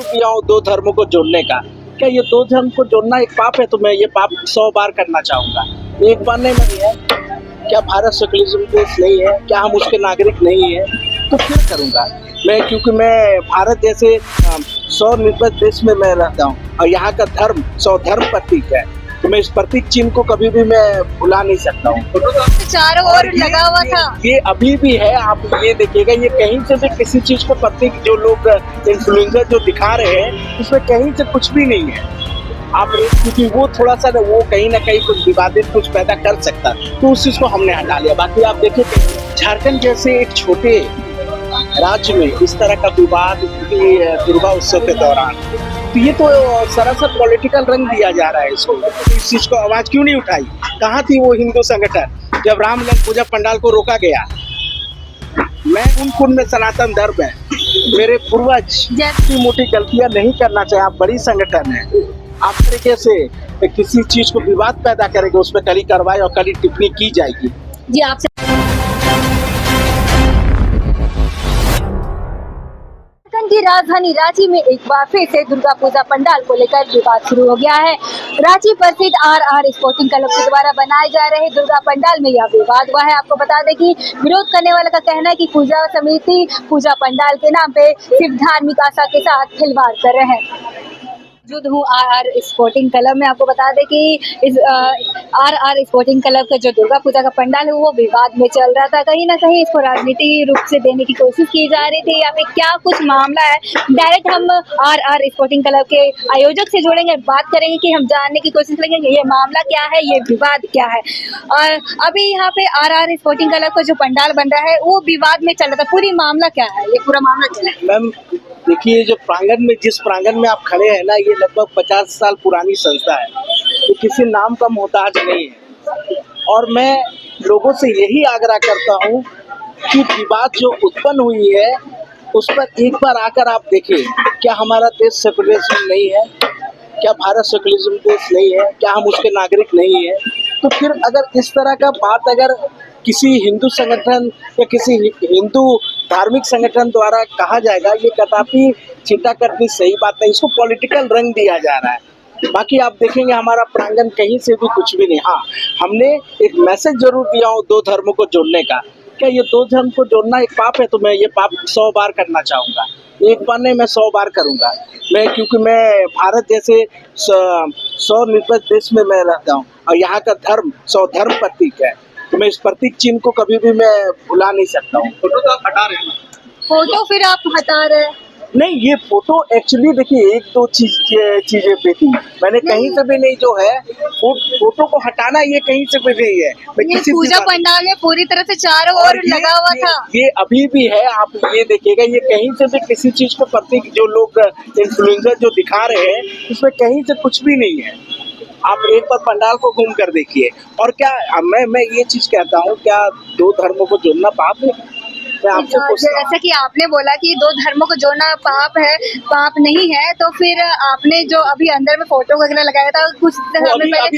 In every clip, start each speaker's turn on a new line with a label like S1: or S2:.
S1: दिया हूँ दो धर्मों को जोड़ने का। क्या ये दो धर्म को जोड़ना एक पाप है? तो मैं ये पाप 100 बार करना चाहूँगा। एक बार नहीं है। क्या भारत सेकुलरिज्म देश नहीं है? क्या हम उसके नागरिक नहीं है? तो फिर करूँगा मैं, क्योंकि मैं भारत जैसे स्वनिर्भर देश में मैं रहता हूँ और यहाँ का धर्म स्वधर्म प्रतीक है, तो मैं इस प्रतीक चिन्ह को कभी भी मैं भुला नहीं सकता हूँ।
S2: चारों ओर लगा हुआ था।
S1: ये अभी भी है, आप ये देखिएगा, ये कहीं से भी किसी चीज को प्रतीक जो लोग इन्फ्लुएंसर जो दिखा रहे हैं उसमें कहीं से कुछ भी नहीं है। आप क्योंकि वो थोड़ा सा वो कहीं ना कहीं कुछ विवादित कुछ पैदा कर सकता है, तो उस चीज को हमने हटा लिया। बाकी आप देखिए झारखंड जैसे एक छोटे राज्य में इस तरह का विवाद दुर्गा उत्सव के दौरान, तो ये तो सरासर पॉलिटिकल रंग दिया जा रहा है इसको। इस चीज को आवाज क्यों नहीं उठाई? कहाँ थी वो हिंदू संगठन जब रामलला पूजा पंडाल को रोका गया? मैं उन कुल में सनातन धर्म है, मेरे पूर्वज इतनी मोटी गलतियां नहीं करना चाहिए। आप बड़ी संगठन है, आप तरीके से किसी चीज को विवाद पैदा करेंगे, उस पर कड़ी कार्रवाई और कड़ी टिप्पणी की जाएगी।
S2: जी आपसे झारखंड की राजधानी रांची में एक बार फिर से दुर्गा पूजा पंडाल को लेकर विवाद शुरू हो गया है। रांची प्रसिद्ध आर स्पोर्टिंग क्लब के द्वारा बनाए जा रहे दुर्गा पंडाल में यह विवाद हुआ है। आपको बता दें कि विरोध करने वाले का कहना है कि पूजा समिति पूजा पंडाल के नाम पे सिर्फ धार्मिक आस्था के साथ खिलवाड़ कर रहे हैं। मौजूद हूँ आर स्पोर्टिंग क्लब में। आपको बता दें कि इस आर स्पोर्टिंग क्लब का जो दुर्गा पूजा का पंडाल है वो विवाद में चल रहा था। कहीं ना कहीं इसको राजनीतिक रूप से देने की कोशिश की जा रही थी, या फिर क्या कुछ मामला है। डायरेक्ट हम आर स्पोर्टिंग क्लब के आयोजक से जोड़ेंगे, बात करेंगे कि हम जानने की कोशिश करेंगे ये मामला क्या है, ये विवाद क्या है। और अभी यहाँ पे आर स्पोर्टिंग क्लब का जो पंडाल बन रहा है वो विवाद में चल रहा था। पूरी मामला क्या है, ये पूरा मामला क्या है?
S1: मैम देखिए, जो प्रांगण में जिस प्रांगण में आप खड़े हैं ना, ये लगभग 50 साल पुरानी संस्था है, ये किसी नाम का मोहताज नहीं है। और मैं लोगों से यही आग्रह करता हूँ कि विवाद जो उत्पन्न हुई है उस पर एक बार आकर आप देखिए, क्या हमारा देश सेकुलरिज्म नहीं है? क्या भारत सेकुलरिज्म देश नहीं है? क्या हम उसके नागरिक नहीं है? तो फिर अगर इस तरह का बात अगर किसी हिंदू संगठन या किसी हिंदू धार्मिक संगठन द्वारा कहा जाएगा, ये कदापि चिंता करनी सही बात नहीं। इसको पॉलिटिकल रंग दिया जा रहा है। बाकी आप देखेंगे हमारा प्रांगण कहीं से भी कुछ भी नहीं। हाँ, हमने एक मैसेज जरूर दिया हो दो धर्मों को जोड़ने का। क्या ये दो धर्म को जोड़ना एक पाप है? तो मैं ये पाप 100 बार करना चाहूँगा। एक बार नहीं, मैं 100 बार करूँगा मैं, क्योंकि मैं भारत जैसे स्वनिर्भर देश में मैं रहता हूँ और यहाँ का धर्म स्वधर्म प्रतीक है, तो मैं इस प्रतीक चिन्ह को कभी भी मैं भुला नहीं सकता हूँ। फोटो तो आप हटा रहे हैं?
S2: फोटो फिर आप हटा रहे हैं?
S1: नहीं, ये फोटो एक्चुअली देखिए एक दो चीजें पे थी, मैंने कहीं से भी नहीं जो है फोटो को हटाना, ये कहीं से भी नहीं है।
S2: ये पूजा पंडाल में पूरी तरह से चारों ओर लगा हुआ था।
S1: ये अभी भी है, आप ये देखिएगा, ये कहीं से भी किसी चीज को प्रतीक जो लोग इन्फ्लुएंसर जो दिखा रहे हैं उसमें कहीं से कुछ भी नहीं है। आप एक बार पंडाल को घूम कर देखिए। और क्या मैं ये चीज कहता हूँ, क्या दो धर्मों को जोड़ना पाप है? मैं आपसे
S2: जैसा कि आपने बोला कि दो धर्मों को जोड़ना पाप है, पाप नहीं है, तो फिर आपने जो अभी अंदर में फोटो वगैरह लगाया था कुछ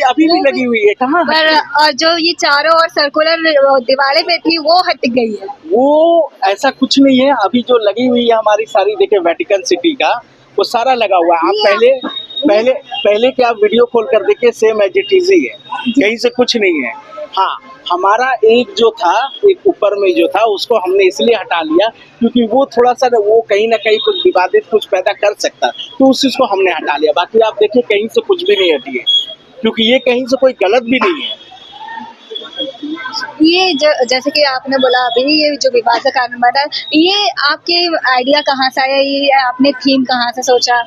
S1: अभी भी लगी हुई है कहाँ?
S2: पर और जो ये चारों और सर्कुलर दीवारें पे थी वो हट गई है।
S1: वो ऐसा कुछ नहीं है, अभी जो लगी हुई है हमारी सारी देखे वेटिकन सिटी का वो सारा लगा हुआ है। आप पहले के आप वीडियो कॉल कर देखिए, सेम एज इट इज ही है, कहीं से कुछ नहीं है। हाँ, हमारा एक जो था, एक ऊपर में जो था उसको हमने इसलिए हटा लिया क्योंकि वो थोड़ा सा वो कहीं ना कहीं कुछ विवादित कुछ पैदा कर सकता, तो उस चीज को हमने हटा लिया। बाकी आप देखिए कहीं से कुछ भी नहीं हटी है, क्योंकि ये कहीं से कोई गलत भी नहीं है।
S2: ये जैसे कि आपने बोला अभी ये जो विवाद का कारण बना, ये आपके आइडिया कहाँ से आया, ये आपने थीम कहाँ से सोचा?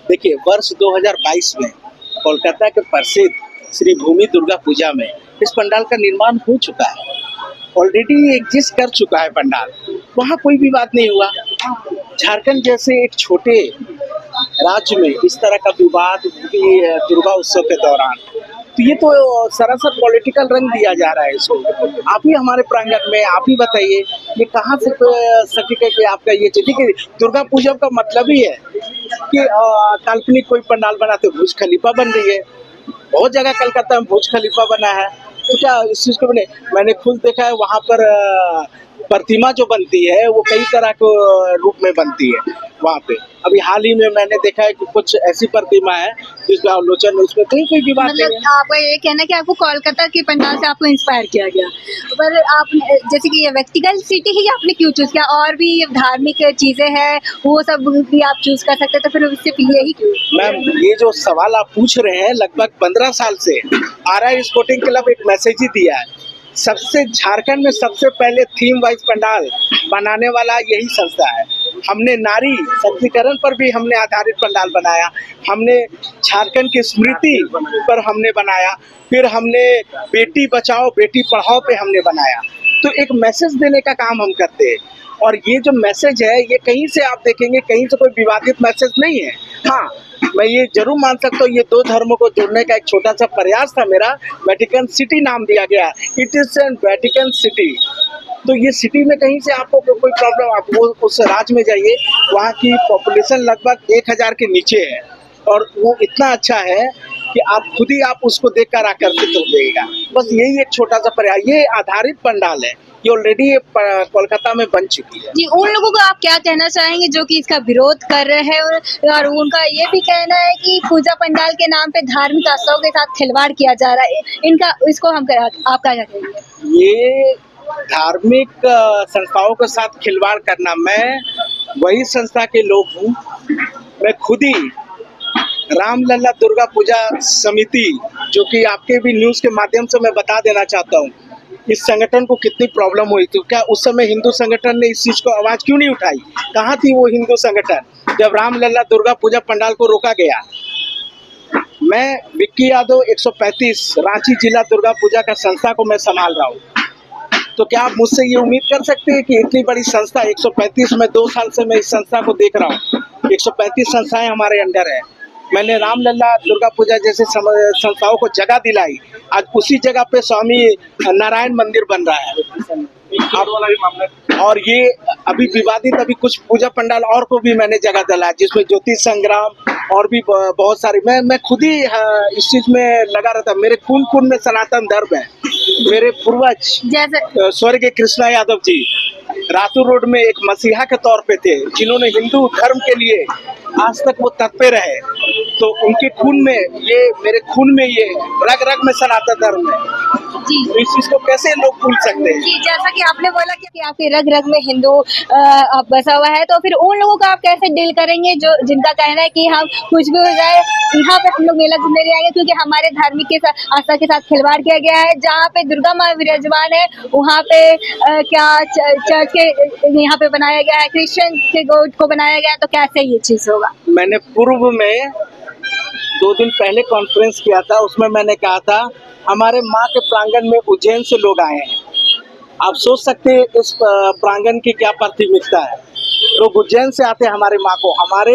S1: देखिए, वर्ष 2022 में कोलकाता के प्रसिद्ध श्री भूमि दुर्गा पूजा में इस पंडाल का निर्माण हो चुका है, ऑलरेडी एग्जिस्ट कर चुका है पंडाल, वहाँ कोई भी बात नहीं हुआ। झारखंड जैसे एक छोटे राज्य में इस तरह का विवाद दुर्गा उत्सव के दौरान, तो ये तो सरासर पॉलिटिकल रंग दिया जा रहा है इसको। आप ही हमारे प्रांगण में आप ही बताइए, ये कहाँ से सटीक है कि आपका ये चीज? देखिए, दुर्गा पूजा का मतलब ही है कि काल्पनिक कोई पंडाल बनाते, भुज खलीफा बन रही है, बहुत जगह कलकत्ता में भुज खलीफा बना है, तो क्या इस चीज को बने? मैंने खुद देखा है वहाँ पर प्रतिमा जो बनती है वो कई तरह के रूप में बनती है वहाँ पे। अभी हाल ही में मैंने देखा है कि कुछ ऐसी प्रतिमा है जिसमें अवलोचन उसमें कोई विवाद नहीं
S2: मतलब
S1: है।
S2: आपका ये कहना है कि आपको कोलकाता के पंडाल से आपको इंस्पायर किया गया, पर आप जैसे कि ये व्यक्तिगत सिटी ही आपने क्यों चूज किया? और भी धार्मिक चीजें हैं वो सब भी आप चूज कर सकते, तो फिर सिर्फ यही क्यों?
S1: मैम, ये जो सवाल आप पूछ रहे हैं, लगभग 15 साल से आरआई स्पोर्टिंग क्लब एक मैसेज ही दिया है। सबसे झारखंड में सबसे पहले थीम वाइज पंडाल बनाने वाला यही संस्था है। हमने नारी सशक्तिकरण पर भी हमने आधारित पंडाल बनाया, हमने झारखंड की स्मृति पर हमने बनाया, फिर हमने बेटी बचाओ बेटी पढ़ाओ पे हमने बनाया। तो एक मैसेज देने का काम हम करते हैं, और ये जो मैसेज है ये कहीं से आप देखेंगे कहीं से कोई विवादित मैसेज नहीं है। हाँ, मैं ये जरूर मान सकता हूँ ये दो धर्मों को जोड़ने का एक छोटा सा प्रयास था मेरा। वेटिकन सिटी नाम दिया गया, it is an Vatican city. तो ये सिटी में कहीं से आपको कोई प्रॉब्लम, आप वो उस राज्य में जाइए, वहाँ की पॉपुलेशन लगभग 1000 के नीचे है, और वो इतना अच्छा है कि आप खुद ही आप उसको देखकर आकर्षित हो जाइएगा। बस यही एक छोटा सा प्रयास, ये आधारित पंडाल है, ये ऑलरेडी कोलकाता में बन चुकी है।
S2: जी, उन लोगों को आप क्या कहना चाहेंगे जो कि इसका विरोध कर रहे हैं, और उनका ये भी कहना है कि पूजा पंडाल के नाम पे धार्मिक आस्थाओं के साथ खिलवाड़ किया जा रहा है, इनका इसको हम आप क्या कहेंगे?
S1: ये धार्मिक संस्थाओं के साथ खिलवाड़ करना, मैं वही संस्था के लोग हूँ, मैं खुद ही रामलला दुर्गा पूजा समिति, जो कि आपके भी न्यूज़ के माध्यम से मैं बता देना चाहता हूँ, इस संगठन को कितनी प्रॉब्लम हुई थी। क्या उस समय हिंदू संगठन ने इस चीज़ को आवाज़ क्यों नहीं उठाई? कहाँ थी वो हिंदू संगठन जब रामलला दुर्गा पूजा पंडाल को रोका गया? मैं विक्की यादव 135 रांची जिला दुर्गा पूजा का संस्था को मैं संभाल रहा हूँ। तो क्या आप मुझसे ये उम्मीद कर सकते हैं कि इतनी बड़ी संस्था 135 में 2 साल से मैं इस संस्था को देख रहा हूँ, 135 संस्थाएं हमारे अंडर है। मैंने रामलला दुर्गा पूजा जैसे संस्थाओं को जगह दिलाई, आज उसी जगह पे स्वामी नारायण मंदिर बन रहा है। और ये अभी विवादित अभी कुछ पूजा पंडाल और को भी मैंने जगह दिलाया, जिसमें ज्योति संग्राम और भी बहुत सारी, मैं खुद ही इस चीज में लगा रहता। मेरे खून में सनातन धर्म है। मेरे पूर्वज
S2: जैसे
S1: स्वर्गीय कृष्णा यादव जी रातू रोड में एक मसीहा के तौर पे थे, जिन्होंने हिंदू धर्म के लिए आज तक वो तत्पर रहे। तो उनके खून में ये, मेरे खून में ये, रग रग में सनातन धर्म है।
S2: जी
S1: तो इस चीज को कैसे लोग भूल सकते हैं?
S2: जी, जैसा कि आपने बोला कि आपके रग रग में हिंदू बसा हुआ है, तो फिर उन लोगों को आप कैसे डील करेंगे जो जिनका कहना है कि हम कुछ भी हो जाए यहाँ पे हम लोग मेला घूमने नहीं आएंगे, क्योंकि हमारे धार्मिक के साथ आस्था के साथ खिलवाड़ किया गया है। जहाँ पे दुर्गा माँ विराजमान है वहाँ पे क्या चर्च के यहाँ पे बनाया गया है, क्रिश्चियन के गॉड को बनाया गया है, तो कैसे ये चीज होगा?
S1: मैंने पूर्व में 2 दिन पहले कॉन्फ्रेंस किया था, उसमें मैंने कहा था हमारे माँ के प्रांगण में उज्जैन से लोग आए हैं। आप सोच सकते हैं इस प्रांगण की क्या प्राथमिकता है। लोग उज्जैन से आते हैं हमारे माँ को। हमारे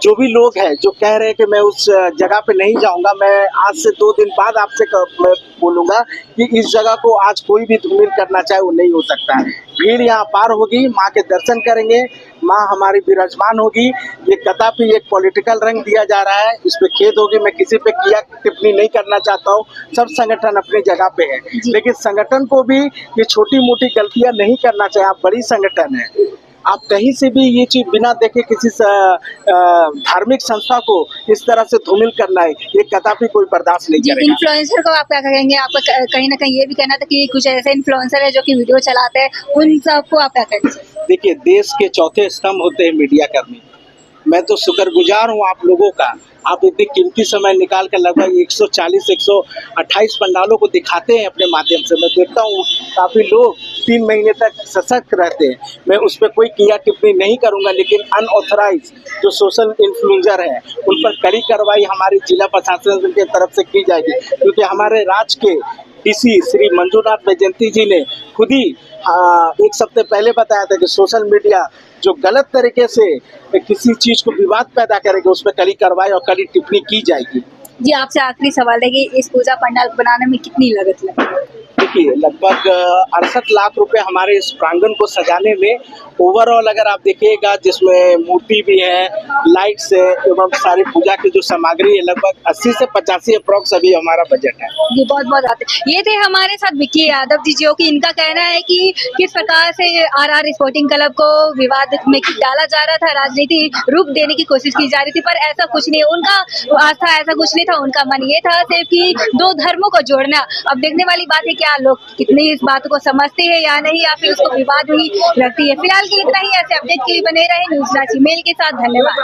S1: जो भी लोग हैं जो कह रहे हैं कि मैं उस जगह पे नहीं जाऊंगा, मैं आज से 2 दिन बाद आपसे मैं बोलूँगा कि इस जगह को आज कोई भी धूमिल करना चाहे वो नहीं हो सकता है। भीड़ यहाँ पार होगी, माँ के दर्शन करेंगे, माँ हमारी विराजमान होगी। ये कदापि एक पॉलिटिकल रंग दिया जा रहा है, इस पे खेद होगी। मैं किसी पे किया टिप्पणी नहीं करना चाहता हूँ, सब संगठन अपनी जगह पे है, लेकिन संगठन को भी ये छोटी मोटी गलतियाँ नहीं करना चाहिए। आप बड़ी संगठन है, आप कहीं से भी ये चीज बिना देखे किसी धार्मिक संस्था को इस तरह से धूमिल करना है, ये कदापि कोई बर्दाश्त नहीं करेगा।
S2: इन्फ्लुएंसर को आप क्या कहेंगे? आपका कहीं ना कहीं ये भी कहना था कि कुछ ऐसे इन्फ्लुएंसर है जो कि वीडियो चलाते हैं, उन सबको आप क्या कहेंगे?
S1: देखिए, देश के चौथे स्तंभ होते हैं मीडिया कर्मी। मैं तो शुक्रगुजार हूँ आप लोगों का, आप इतनी कीमती समय निकाल कर लगभग 140-128 पंडालों को दिखाते हैं अपने माध्यम से। मैं देखता हूँ काफ़ी लोग 3 महीने तक सशक्त रहते हैं। मैं उस पर कोई किया टिप्पणी नहीं करूँगा, लेकिन अनऑथराइज जो सोशल इन्फ्लुएंसर हैं उन पर कड़ी कार्रवाई हमारी जिला प्रशासन की तरफ से की जाएगी, क्योंकि हमारे राज्य के डीसी श्री मंजूनाथ वैजयंती जी ने खुद ही 1 सप्ताह पहले बताया था कि सोशल मीडिया जो गलत तरीके से किसी चीज को विवाद पैदा करेगा उस पर कड़ी कार्रवाई और कड़ी टिप्पणी की जाएगी।
S2: जी, आपसे आखिरी सवाल है कि इस पूजा पंडाल बनाने में कितनी लागत लगी?
S1: देखिए लगभग 68 लाख रुपए हमारे इस प्रांगण को सजाने में ओवरऑल अगर आप देखिएगा, जिसमें मूर्ति भी है, लाइट्स है एवं सारी पूजा की जो सामग्री है, लगभग 80 से 85 अप्रॉक्स अभी हमारा बजट है।
S2: जी बहुत बहुत आते ये थे हमारे साथ विक्की यादव जी जो कि इनका कहना है कि किस प्रकार से आरआर स्पोर्टिंग क्लब को विवाद में डाला जा रहा था, राजनीति रूप देने की कोशिश की जा रही थी, पर ऐसा कुछ नहीं, उनका आस्था ऐसा कुछ नहीं था। उनका मन ये था सिर्फ कि दो धर्मों को जोड़ना। अब देखने वाली बात है क्या लोग कितनी इस बात को समझते हैं या नहीं, या फिर उसको विवाद ही लगती है। फिलहाल के लिए इतना ही। ऐसे अपडेट के लिए बने रहे न्यूज़ रांची मेल के साथ। धन्यवाद।